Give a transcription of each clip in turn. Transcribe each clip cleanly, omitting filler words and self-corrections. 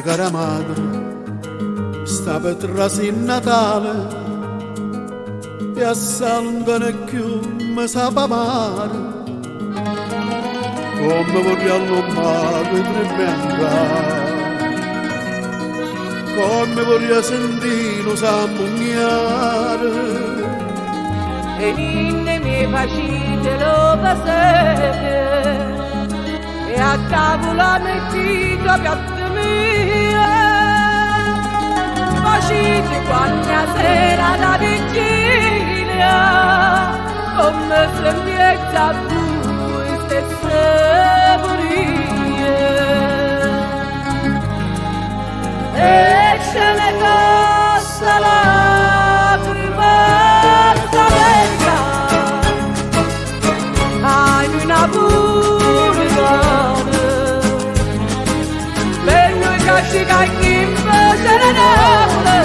cara madre sta per trasì Natale e assai lontano più mi sa papare come vorrei all'umato tremendare come vorrei sentire s'ammugnare e ninne mi facite lo pasete e a tavola mettito piatto mio facite quanta sera da vigilia come sembiezza voi stesse purie e ce ne costa lacrima d'America hai una puritana per noi che in pace le nove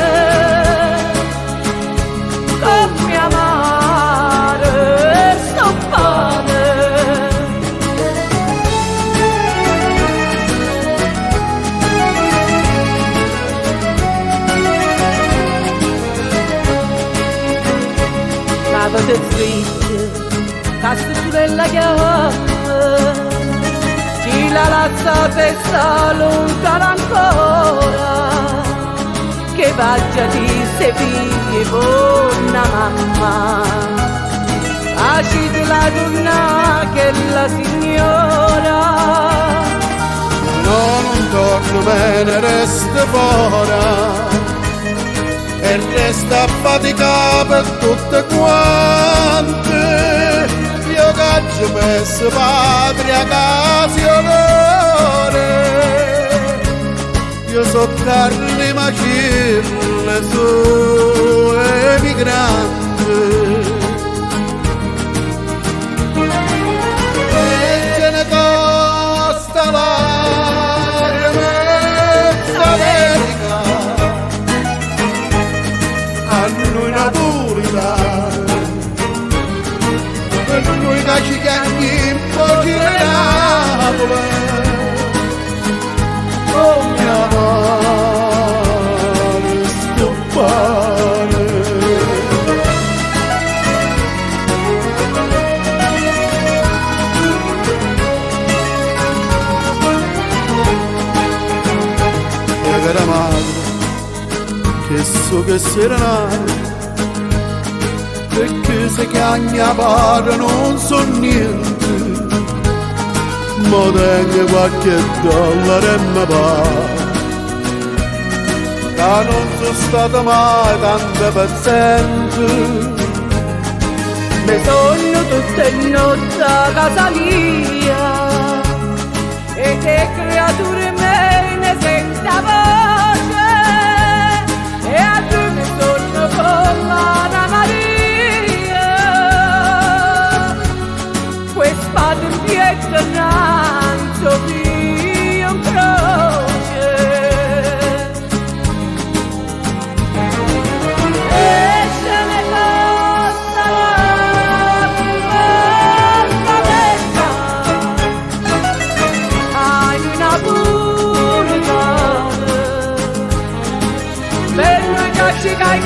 come amare sto pane avete scritto castrella chiama chi la lazza testa lontana ancora che vaggia di se figli buona mamma acidi la donna che la signora no non torno me ne resta fuori e resta a fatica per tutte quante io caccio messo patria casi onore io so carne macille su emigrante e ce ne costa l'aria mezza America a noi natura per noi che ci chiami in pochi Napoli come amare sto pane e cara madre che so che serenare perché se chiagna pare non so niente ma tengo qualche dollaro e mi pare che non sono stato mai tanto paziente mi sogno tutte le notti a casa mia e che creature me ne senta voce e a tu mi sogno con Anna Maria questa tempietta innanzi io in croce e ce ne costa lacrima d'America hai una puritana per noi che ci cai